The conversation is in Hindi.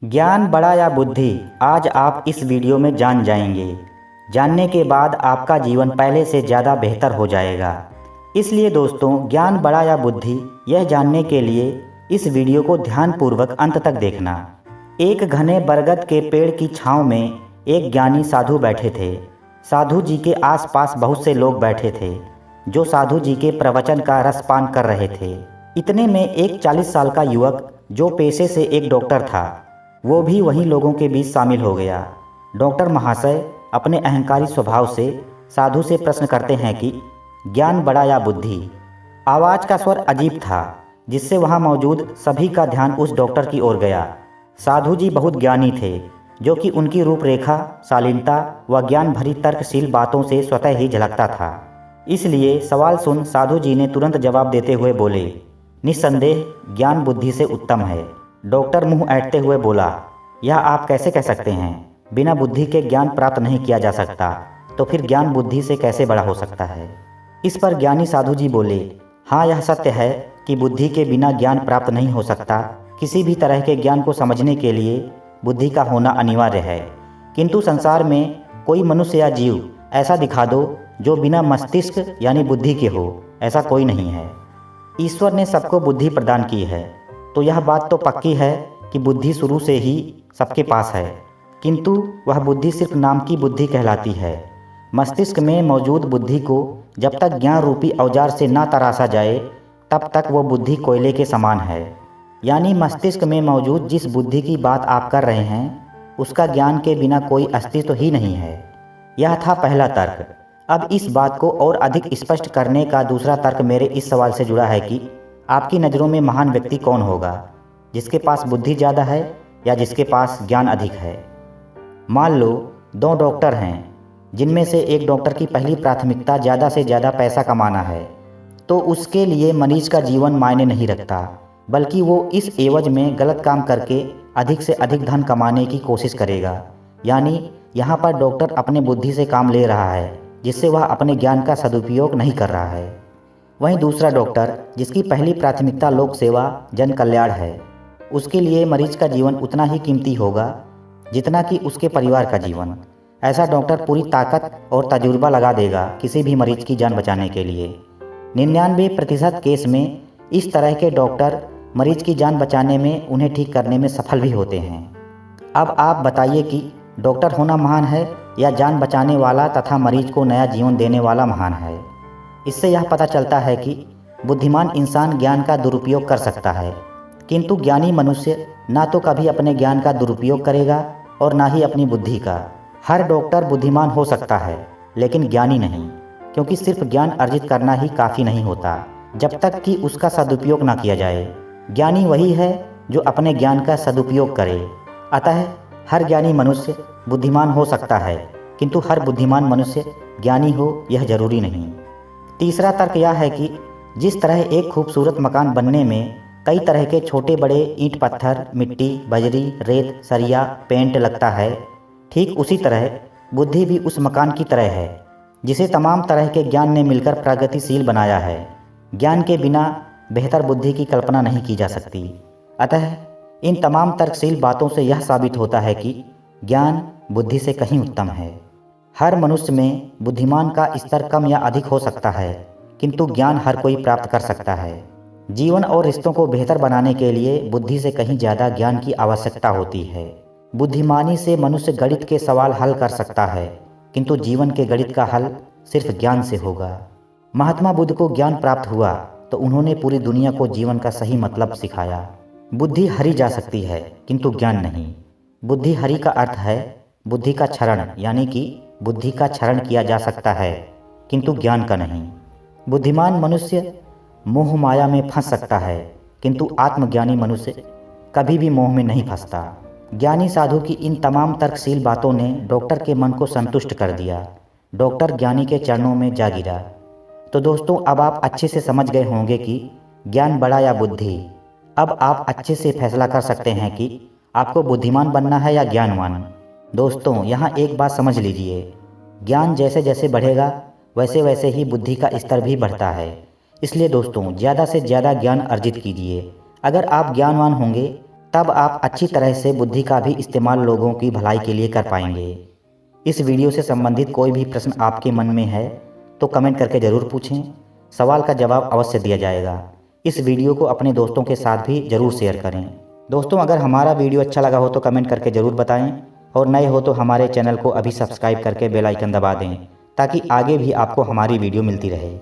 ज्ञान बड़ा या बुद्धि, आज आप इस वीडियो में जान जाएंगे। जानने के बाद आपका जीवन पहले से ज़्यादा बेहतर हो जाएगा। इसलिए दोस्तों, ज्ञान बड़ा या बुद्धि, यह जानने के लिए इस वीडियो को ध्यानपूर्वक अंत तक देखना। एक घने बरगद के पेड़ की छांव में एक ज्ञानी साधु बैठे थे। साधु जी के आसपास बहुत से लोग बैठे थे जो साधु जी के प्रवचन का रसपान कर रहे थे। इतने में एक 40 साल का युवक जो पेशे से एक डॉक्टर था, वो भी वहीं लोगों के बीच शामिल हो गया। डॉक्टर महाशय अपने अहंकारी स्वभाव से साधु से प्रश्न करते हैं कि ज्ञान बड़ा या बुद्धि। आवाज़ का स्वर अजीब था, जिससे वहाँ मौजूद सभी का ध्यान उस डॉक्टर की ओर गया। साधु जी बहुत ज्ञानी थे, जो कि उनकी रूपरेखा, शालीनता व ज्ञान भरी तर्कशील बातों से स्वतः ही झलकता था। इसलिए सवाल सुन साधु जी ने तुरंत जवाब देते हुए बोले, निस्संदेह ज्ञान बुद्धि से उत्तम है। डॉक्टर मुंह ऐंठते हुए बोला, यह आप कैसे कह सकते हैं? बिना बुद्धि के ज्ञान प्राप्त नहीं किया जा सकता, तो फिर ज्ञान बुद्धि से कैसे बड़ा हो सकता है? इस पर ज्ञानी साधु जी बोले, हाँ, यह सत्य है कि बुद्धि के बिना ज्ञान प्राप्त नहीं हो सकता। किसी भी तरह के ज्ञान को समझने के लिए बुद्धि का होना अनिवार्य है, किंतु संसार में कोई मनुष्य या जीव ऐसा दिखा दो जो बिना मस्तिष्क यानी बुद्धि के हो, ऐसा कोई नहीं है। ईश्वर ने सबको बुद्धि प्रदान की है, तो यह बात तो पक्की है कि बुद्धि शुरू से ही सबके पास है, किंतु वह बुद्धि सिर्फ नाम की बुद्धि कहलाती है। मस्तिष्क में मौजूद बुद्धि को जब तक ज्ञान रूपी औजार से ना तराशा जाए, तब तक वो बुद्धि कोयले के समान है। यानी मस्तिष्क में मौजूद जिस बुद्धि की बात आप कर रहे हैं, उसका ज्ञान के बिना कोई अस्तित्व ही नहीं है। यह था पहला तर्क। अब इस बात को और अधिक स्पष्ट करने का दूसरा तर्क मेरे इस सवाल से जुड़ा है कि आपकी नज़रों में महान व्यक्ति कौन होगा, जिसके पास बुद्धि ज़्यादा है या जिसके पास ज्ञान अधिक है? मान लो 2 डॉक्टर हैं, जिनमें से एक डॉक्टर की पहली प्राथमिकता ज़्यादा से ज़्यादा पैसा कमाना है, तो उसके लिए मरीज का जीवन मायने नहीं रखता, बल्कि वो इस एवज में गलत काम करके अधिक से अधिक धन कमाने की कोशिश करेगा। यानी यहाँ पर डॉक्टर अपने बुद्धि से काम ले रहा है, जिससे वह अपने ज्ञान का सदुपयोग नहीं कर रहा है। वहीं दूसरा डॉक्टर, जिसकी पहली प्राथमिकता लोक सेवा, जन कल्याण है, उसके लिए मरीज का जीवन उतना ही कीमती होगा जितना कि उसके परिवार का जीवन। ऐसा डॉक्टर पूरी ताकत और तजुर्बा लगा देगा किसी भी मरीज की जान बचाने के लिए। 99% केस में इस तरह के डॉक्टर मरीज की जान बचाने में, उन्हें ठीक करने में सफल भी होते हैं। अब आप बताइए कि डॉक्टर होना महान है या जान बचाने वाला तथा मरीज को नया जीवन देने वाला महान है? इससे यह पता चलता है कि बुद्धिमान इंसान ज्ञान का दुरुपयोग कर सकता है, किंतु ज्ञानी मनुष्य ना तो कभी अपने ज्ञान का दुरुपयोग करेगा और ना ही अपनी बुद्धि का। हर डॉक्टर बुद्धिमान हो सकता है, लेकिन ज्ञानी नहीं, क्योंकि सिर्फ ज्ञान अर्जित करना ही काफ़ी नहीं होता जब तक कि उसका सदुपयोग ना किया जाए। ज्ञानी वही है जो अपने ज्ञान का सदुपयोग करे। अतः हर ज्ञानी मनुष्य बुद्धिमान हो सकता है, किंतु हर बुद्धिमान मनुष्य ज्ञानी हो यह जरूरी नहीं। तीसरा तर्क यह है कि जिस तरह एक खूबसूरत मकान बनने में कई तरह के छोटे बड़े ईंट पत्थर, मिट्टी, बजरी, रेत, सरिया, पेंट लगता है, ठीक उसी तरह बुद्धि भी उस मकान की तरह है, जिसे तमाम तरह के ज्ञान ने मिलकर प्रगतिशील बनाया है। ज्ञान के बिना बेहतर बुद्धि की कल्पना नहीं की जा सकती। अतः इन तमाम तर्कशील बातों से यह साबित होता है कि ज्ञान बुद्धि से कहीं उत्तम है। हर मनुष्य में बुद्धिमान का स्तर कम या अधिक हो सकता है, किंतु ज्ञान हर कोई प्राप्त कर सकता है। जीवन और रिश्तों को बेहतर बनाने के लिए बुद्धि से कहीं ज़्यादा ज्ञान की आवश्यकता होती है। बुद्धिमानी से मनुष्य गणित के सवाल हल कर सकता है, किंतु जीवन के गणित का हल सिर्फ ज्ञान से होगा। महात्मा बुद्ध को ज्ञान प्राप्त हुआ तो उन्होंने पूरी दुनिया को जीवन का सही मतलब सिखाया। बुद्धि हरी जा सकती है, किंतु ज्ञान नहीं। बुद्धि हरी का अर्थ है बुद्धि का क्षरण, यानी कि बुद्धि का क्षरण किया जा सकता है, किंतु ज्ञान का नहीं। बुद्धिमान मनुष्य मोह माया में फंस सकता है, किंतु आत्मज्ञानी मनुष्य कभी भी मोह में नहीं फंसता। ज्ञानी साधु की इन तमाम तर्कशील बातों ने डॉक्टर के मन को संतुष्ट कर दिया। डॉक्टर ज्ञानी के चरणों में जा गिरा। तो दोस्तों, अब आप अच्छे से समझ गए होंगे कि ज्ञान बड़ा या बुद्धि। अब आप अच्छे से फैसला कर सकते हैं कि आपको बुद्धिमान बनना है या ज्ञानवान। दोस्तों, यहाँ एक बात समझ लीजिए, ज्ञान जैसे जैसे बढ़ेगा वैसे वैसे ही बुद्धि का स्तर भी बढ़ता है। इसलिए दोस्तों, ज़्यादा से ज़्यादा ज्ञान अर्जित कीजिए। अगर आप ज्ञानवान होंगे तब आप अच्छी तरह से बुद्धि का भी इस्तेमाल लोगों की भलाई के लिए कर पाएंगे। इस वीडियो से संबंधित कोई भी प्रश्न आपके मन में है तो कमेंट करके ज़रूर पूछें, सवाल का जवाब अवश्य दिया जाएगा। इस वीडियो को अपने दोस्तों के साथ भी ज़रूर शेयर करें। दोस्तों, अगर हमारा वीडियो अच्छा लगा हो तो कमेंट करके ज़रूर बताएं और नए हो तो हमारे चैनल को अभी सब्सक्राइब करके बेल आइकन दबा दें ताकि आगे भी आपको हमारी वीडियो मिलती रहे।